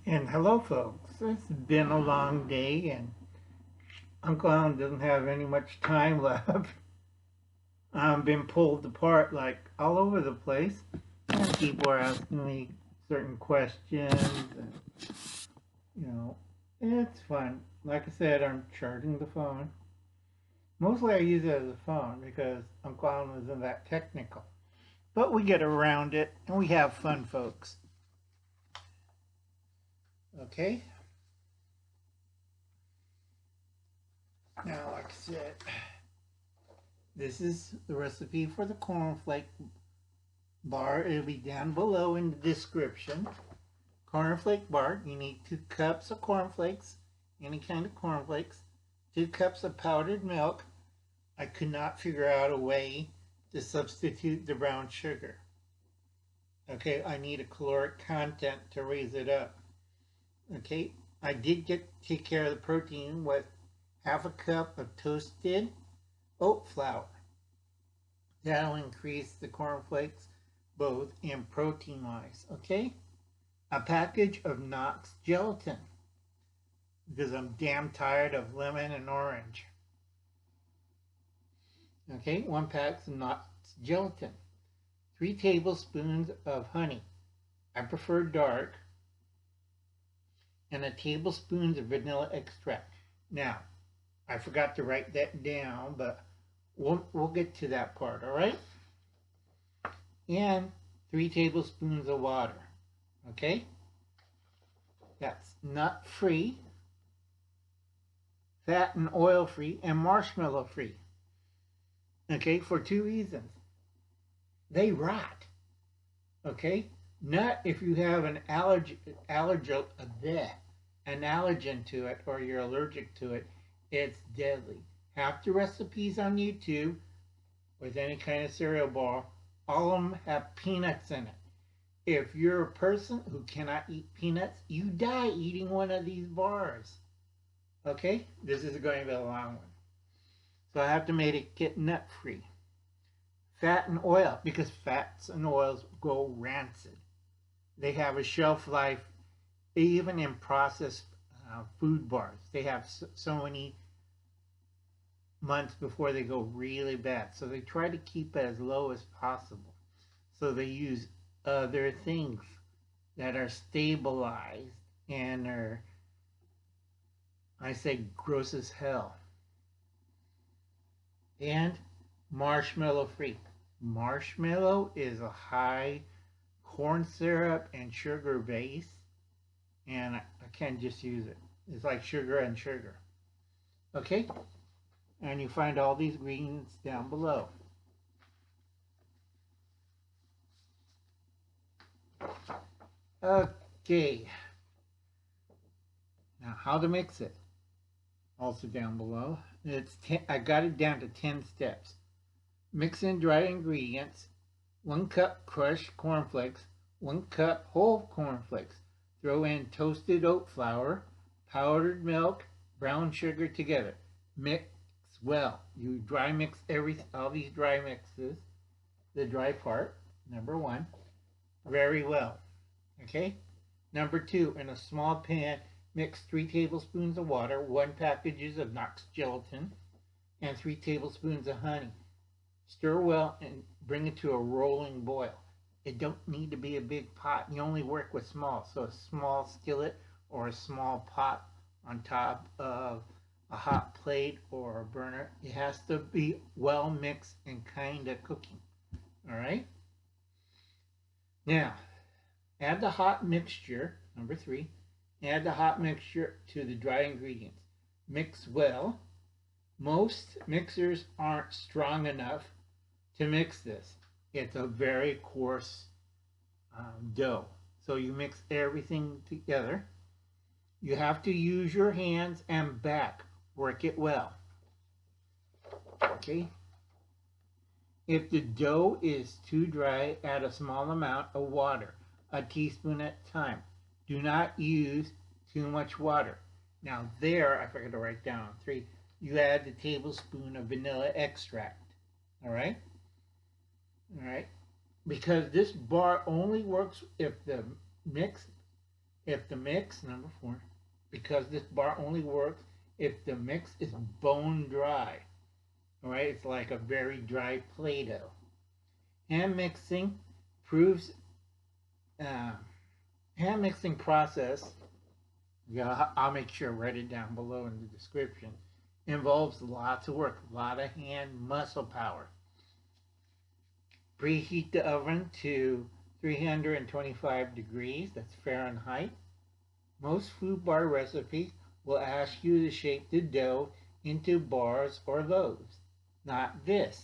And hello, folks. It's been a long day, and Uncle Alan doesn't have any much time left. I've been pulled apart like all over the place. And people are asking me certain questions, and you know, it's fun. Like I said, I'm charging the phone. Mostly I use it as a phone because Uncle Alan isn't that technical. But we get around it, and we have fun, folks. Okay? Now, like I said, this is the recipe for the cornflake bar. It'll be down below in the description. Cornflake bar, you need 2 cups of cornflakes, any kind of cornflakes, 2 cups of powdered milk. I could not figure out a way to substitute the brown sugar. Okay, I need a caloric content to raise it up. Okay, I did take care of the protein with half a cup of toasted oat flour. That'll increase the cornflakes both in protein wise. Okay, a package of Knox gelatin because I'm damn tired of lemon and orange. Okay, 1 pack of Knox gelatin, 3 tablespoons of honey. I prefer dark, and a tablespoon of vanilla extract. Now, I forgot to write that down, but we'll get to that part, all right? And 3 tablespoons of water, okay? That's nut free, fat and oil free, and marshmallow free. Okay, for 2 reasons. They rot. Okay? Nut if you have an allergen to it or you're allergic to it, it's deadly. Half the recipes on YouTube with any kind of cereal bar, all of them have peanuts in it. If you're a person who cannot eat peanuts, you die eating one of these bars. Okay? This is going to be a long one. So I have to make it get nut free. Fat and oil, because fats and oils go rancid. They have a shelf life, even in processed food bars. They have so many months before they go really bad. So they try to keep it as low as possible. So they use other things that are stabilized and are, I say, gross as hell. And marshmallow free. Marshmallow is a high corn syrup and sugar base, and I can't just use it. It's like sugar and sugar. Okay? And you find all these ingredients down below. Okay. Now, how to mix it? Also down below. I got it down to 10 steps. Mix in dry ingredients. 1 cup crushed cornflakes. 1 cup whole cornflakes. Throw in toasted oat flour, powdered milk, brown sugar together. Mix well. You dry mix all these dry mixes, the dry part, number 1, very well. Okay? Number 2, in a small pan, mix 3 tablespoons of water, 1 package of Knox gelatin, and 3 tablespoons of honey. Stir well and bring it to a rolling boil. It don't need to be a big pot. You only work with small. So a small skillet or a small pot on top of a hot plate or a burner. It has to be well mixed and kind of cooking. All right? Now, add the hot mixture, number 3. Add the hot mixture to the dry ingredients. Mix well. Most mixers aren't strong enough to mix this. It's a very coarse dough. So you mix everything together. You have to use your hands and back. Work it well. Okay? If the dough is too dry, add a small amount of water, a teaspoon at a time. Do not use too much water. Now there, I forgot to write down 3, you add the tablespoon of vanilla extract. All right? All right? Because this bar only works if the mix If the mix, number 4, because this bar only works if the mix is bone dry. All right, it's like a very dry Play-Doh. Hand mixing proves hand mixing process. Yeah, I'll make sure to write it down below in the description. Involves lots of work, a lot of hand muscle power. Preheat the oven to 325 degrees, that's Fahrenheit. Most food bar recipes will ask you to shape the dough into bars or loaves. Not this.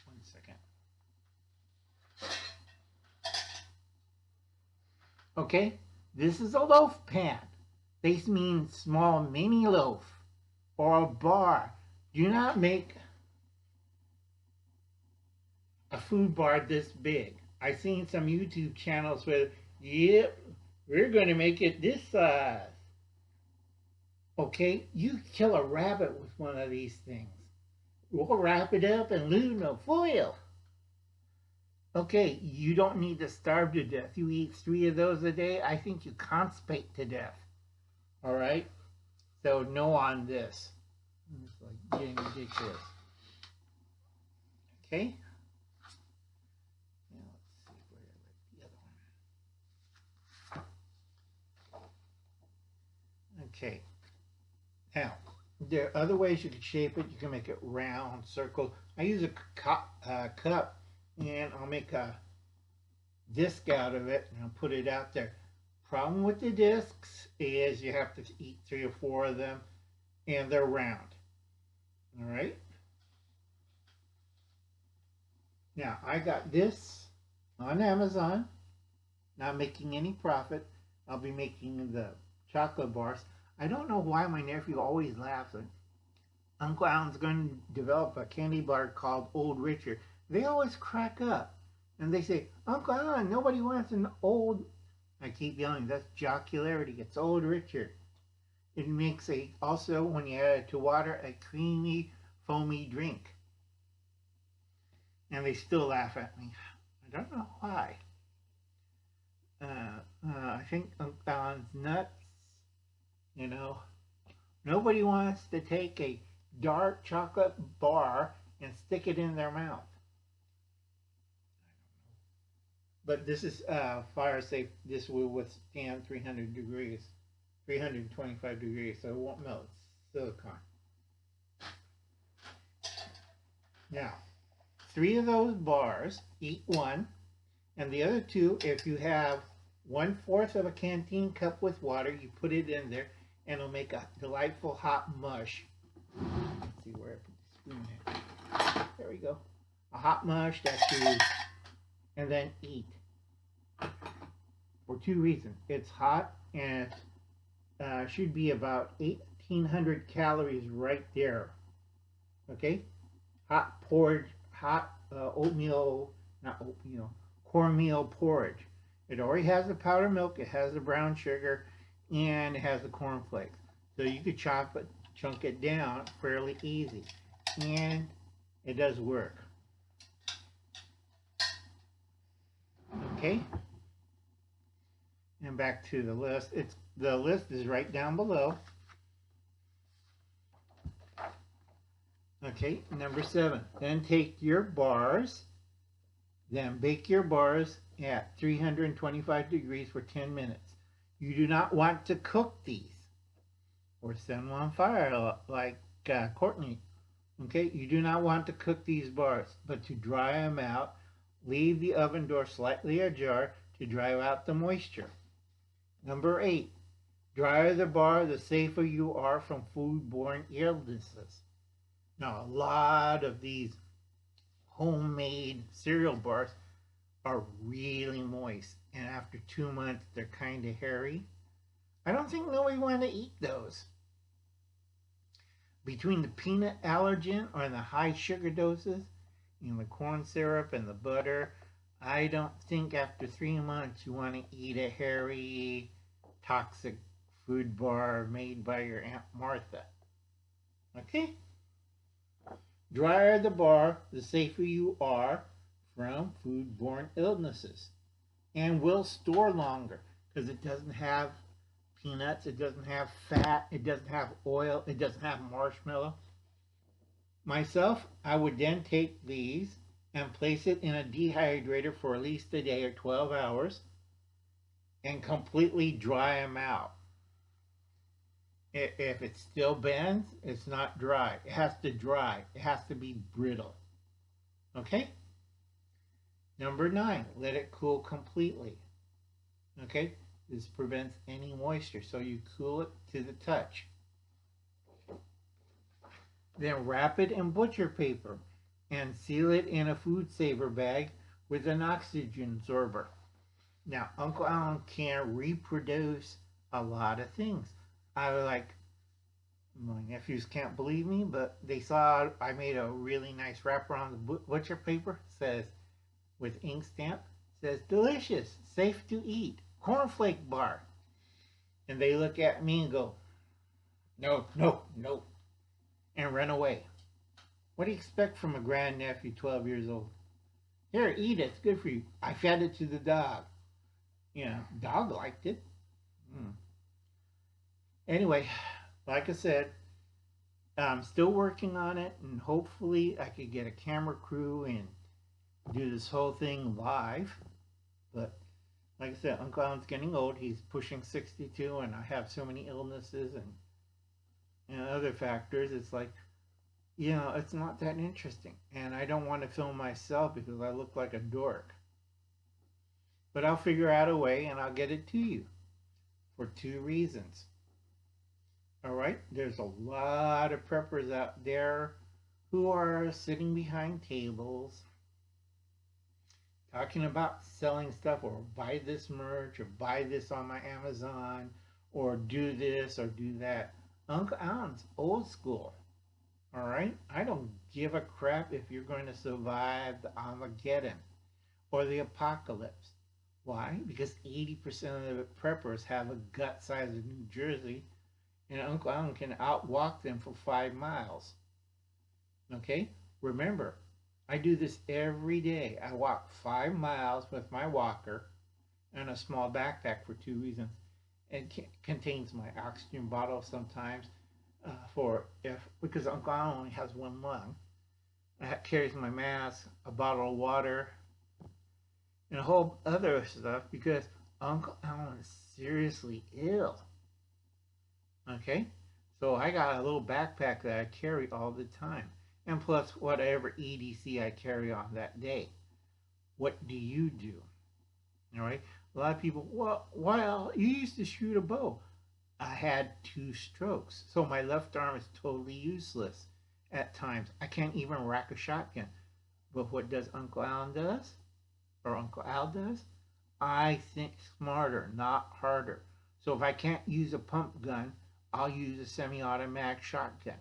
One second. Okay, this is a loaf pan. This means small mini loaf or a bar. Do not make a food bar this big. I've seen some YouTube channels where, yep, we're going to make it this size. Okay, you kill a rabbit with one of these things. We'll wrap it up in aluminum foil. Okay, you don't need to starve to death. You eat 3 of those a day, I think you constipate to death. All right? So no on this. It's like getting ridiculous. Okay? Now let's see where I like the other one. Okay. Now, there are other ways you can shape it. You can make it round, circle. I use a cup, and I'll make a disc out of it, and I'll put it out there. Problem with the discs is you have to eat 3 or 4 of them, and they're round. All right? Now, I got this on Amazon. Not making any profit. I'll be making the chocolate bars. I don't know why my nephew always laughs. Uncle Alan's going to develop a candy bar called Old Richard. They always crack up. And they say, Uncle Alan, nobody wants an old... I keep yelling, that's jocularity. It's Old Richard. It makes also, when you add it to water, a creamy, foamy drink. And they still laugh at me. I don't know why. I think Uncle Alan's nuts. You know, nobody wants to take a dark chocolate bar and stick it in their mouth. But this is fire safe. This will withstand 300 degrees, 325 degrees, so it won't melt. It's silicone. Now, 3 of those bars, eat 1, and the other 2, if you have 1/4 of a canteen cup with water, you put it in there, and it'll make a delightful hot mush. Let's see where I put the spoon in. There we go. A hot mush that you, and then eat. For 2 reasons. It's hot, and it should be about 1,800 calories right there. Okay? Hot porridge, oatmeal, not oatmeal, cornmeal porridge. It already has the powdered milk, it has the brown sugar, and it has the cornflakes. So you could chunk it down fairly easy. And it does work. Okay? And back to the list. The list is right down below. Okay, number 7. Then take your bars, then bake your bars at 325 degrees for 10 minutes. You do not want to cook these or set them on fire like Courtney. Okay, you do not want to cook these bars, but to dry them out, leave the oven door slightly ajar to dry out the moisture. Number 8, drier the bar, the safer you are from foodborne illnesses. Now, a lot of these homemade cereal bars are really moist, and after 2 months, they're kind of hairy. I don't think nobody want to eat those. Between the peanut allergen or the high sugar doses, and the corn syrup and the butter, I don't think after 3 months you want to eat a hairy, toxic food bar made by your Aunt Martha. Okay? Drier the bar, the safer you are from foodborne illnesses, and will store longer. because it doesn't have peanuts, it doesn't have fat, it doesn't have oil, it doesn't have marshmallow. Myself, I would then take these and place it in a dehydrator for at least a day or 12 hours and completely dry them out. If it still bends, it's not dry. It has to dry. It has to be brittle. Okay? Number 9, let it cool completely. Okay? This prevents any moisture, so you cool it to the touch. Then wrap it in butcher paper and seal it in a food saver bag with an oxygen absorber. Now, Uncle Alan can reproduce a lot of things. My nephews can't believe me, but they saw I made a really nice wrapper on the butcher paper. Says, with ink stamp, says, delicious, safe to eat, cornflake bar. And they look at me and go, no, no, no, and run away. What do you expect from a grandnephew 12 years old? Here, eat it, it's good for you. I fed it to the dog. Dog liked it. Anyway, like I said, I'm still working on it, and hopefully I could get a camera crew and do this whole thing live. But like I said, Uncle Alan's getting old. He's pushing 62, and I have so many illnesses and other factors. It's like, it's not that interesting. And I don't want to film myself because I look like a dork. But I'll figure out a way, and I'll get it to you for 2 reasons. All right, there's a lot of preppers out there who are sitting behind tables talking about selling stuff, or buy this merch, or buy this on my Amazon, or do this or do that. Uncle Alan's old school. All right, I don't give a crap if you're going to survive the Armageddon or the apocalypse. Why? Because 80% of the preppers have a gut size of New Jersey, and Uncle Alan can outwalk them for 5 miles. Okay? Remember, I do this every day. I walk 5 miles with my walker and a small backpack for 2 reasons. It contains my oxygen bottle sometimes because Uncle Alan only has 1 lung. It carries my mask, a bottle of water, and a whole other stuff because Uncle Alan is seriously ill. Okay, so I got a little backpack that I carry all the time, and plus whatever EDC I carry on that day. What do you do? All right, a lot of people, well, you used to shoot a bow. I had 2 strokes, so my left arm is totally useless at times. I can't even rack a shotgun. But what does Uncle Alan does, or Uncle Al does? I think smarter, not harder. So if I can't use a pump gun, I'll use a semi-automatic shotgun.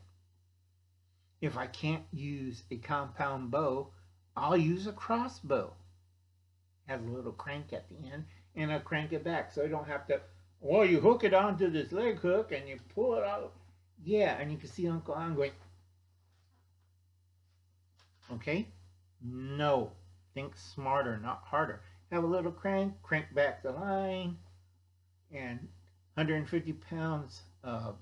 If I can't use a compound bow, I'll use a crossbow. Has a little crank at the end, and I'll crank it back so I don't have to, you hook it onto this leg hook and you pull it out. Yeah, and you can see Uncle Alan going, okay? No, think smarter, not harder. Have a little crank back the line, and 150 pounds of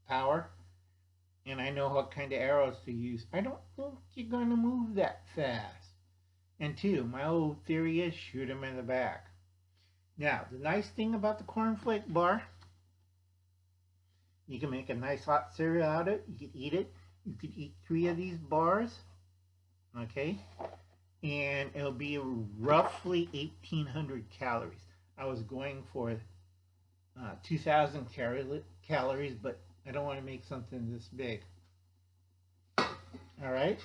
power, and I know what kind of arrows to use. I don't think you're going to move that fast. And 2, my old theory is shoot him in the back. Now, the nice thing about the cornflake bar, you can make a nice hot cereal out of it. You can eat it. You could eat 3 of these bars, okay? And it'll be roughly 1,800 calories. I was going for 2,000 calories, but I don't want to make something this big. All right?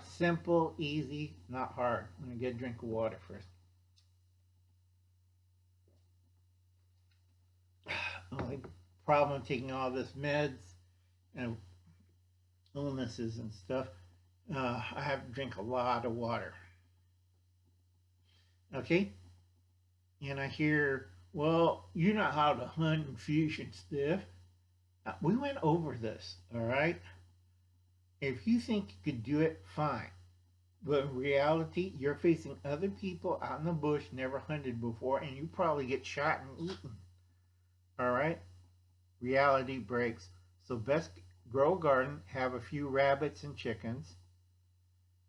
Simple, easy, not hard. I'm going to get a drink of water first. Only problem taking all this meds and illnesses and stuff, I have to drink a lot of water. Okay? And I hear, well, you know how to hunt and fish and stuff. We went over this, all right? If you think you could do it, fine. But in reality, you're facing other people out in the bush, never hunted before, and you probably get shot and eaten. All right? Reality breaks. So best grow a garden, have a few rabbits and chickens,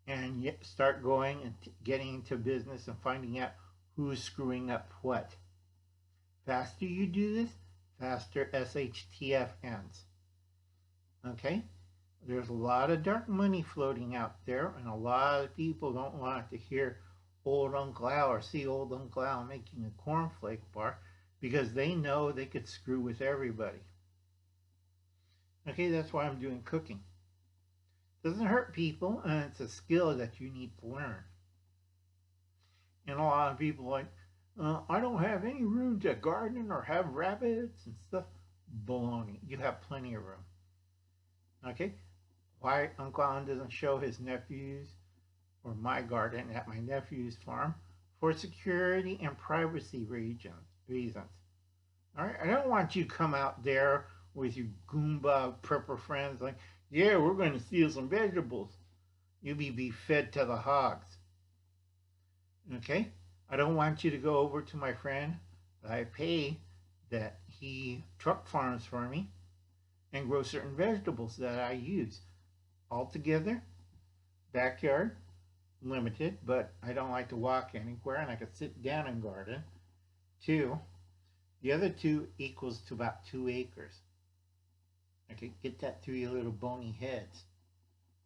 and start going and getting into business and finding out who's screwing up what. Faster you do this, faster SHTF ends. Okay? There's a lot of dark money floating out there, and a lot of people don't want to hear old Uncle Al or see old Uncle Al making a cornflake bar because they know they could screw with everybody. Okay, that's why I'm doing cooking. It doesn't hurt people, and it's a skill that you need to learn. And a lot of people are like, I don't have any room to garden or have rabbits and stuff. Baloney. You have plenty of room. Okay? Why Uncle Alan doesn't show his nephews or my garden at my nephew's farm? For security and privacy reasons. All right? I don't want you to come out there with your Goomba prepper friends like, yeah, we're going to steal some vegetables. You'll be fed to the hogs. Okay? I don't want you to go over to my friend that I pay that he truck farms for me and grow certain vegetables that I use. Altogether, backyard, limited, but I don't like to walk anywhere and I could sit down and garden. 2, the other 2 equals to about 2 acres. Okay, get that through your little bony heads.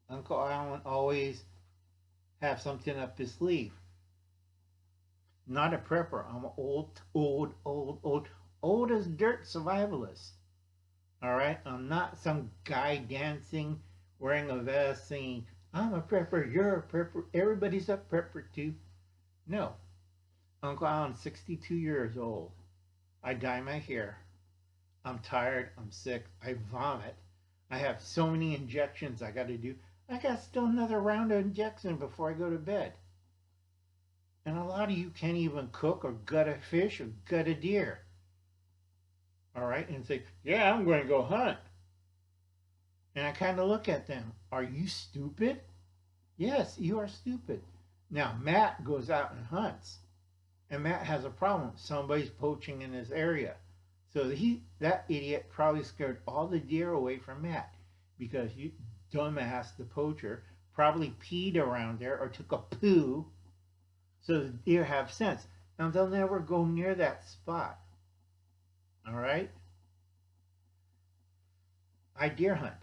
Uncle Alan always have something up his sleeve. Not a prepper. I'm an old as dirt survivalist. All right? I'm not some guy dancing, wearing a vest, singing, I'm a prepper, you're a prepper, everybody's a prepper too. No. Uncle Alan's 62 years old. I dye my hair. I'm tired. I'm sick. I vomit. I have so many injections I got to do. I got still another round of injections before I go to bed. And a lot of you can't even cook or gut a fish or gut a deer. All right? And say, yeah, I'm going to go hunt. And I kind of look at them. Are you stupid? Yes, you are stupid. Now, Matt goes out and hunts. And Matt has a problem. Somebody's poaching in his area. So that idiot probably scared all the deer away from Matt because you dumbass, the poacher, probably peed around there or took a poo so the deer have sense. Now they'll never go near that spot. All right? I deer hunt.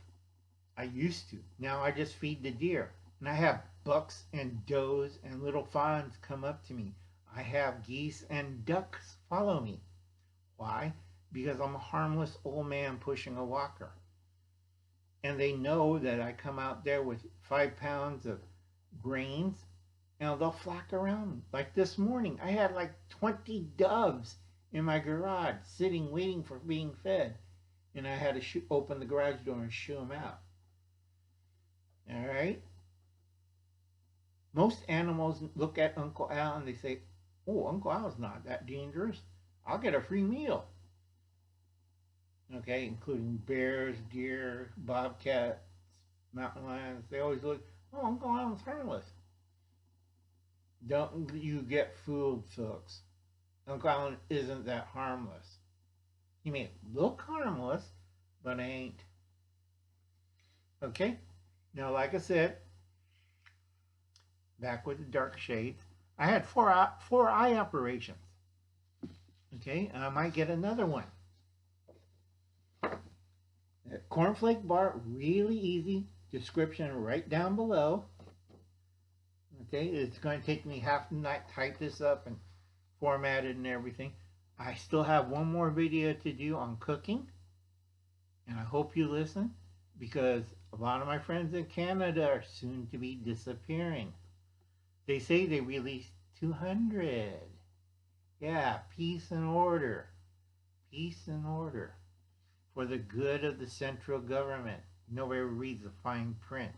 I used to. Now I just feed the deer. And I have bucks and does and little fawns come up to me. I have geese and ducks follow me. Why? Because I'm a harmless old man pushing a walker. And they know that I come out there with 5 pounds of grains and they'll flock around me. Like this morning, I had like 20 doves in my garage sitting waiting for being fed. And I had to open the garage door and shoo them out. All right? Most animals look at Uncle Al and they say, oh, Uncle Al's not that dangerous. I'll get a free meal. Okay, including bears, deer, bobcats, mountain lions. They always look, oh, Uncle Alan's harmless. Don't you get fooled, folks. Uncle Alan isn't that harmless. He may look harmless, but ain't. Okay? Now, like I said, back with the dark shades, I had four eye operations. Okay? I might get another one. Cornflake bar, really easy. Description right down below. Okay, it's going to take me half the night to type this up and format it and everything. I still have one more video to do on cooking. And I hope you listen because a lot of my friends in Canada are soon to be disappearing. They say they released 200. Yeah, peace and order. Peace and order. For the good of the central government. Nobody reads the fine print.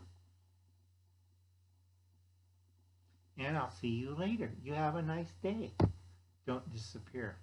And I'll see you later. You have a nice day. Don't disappear.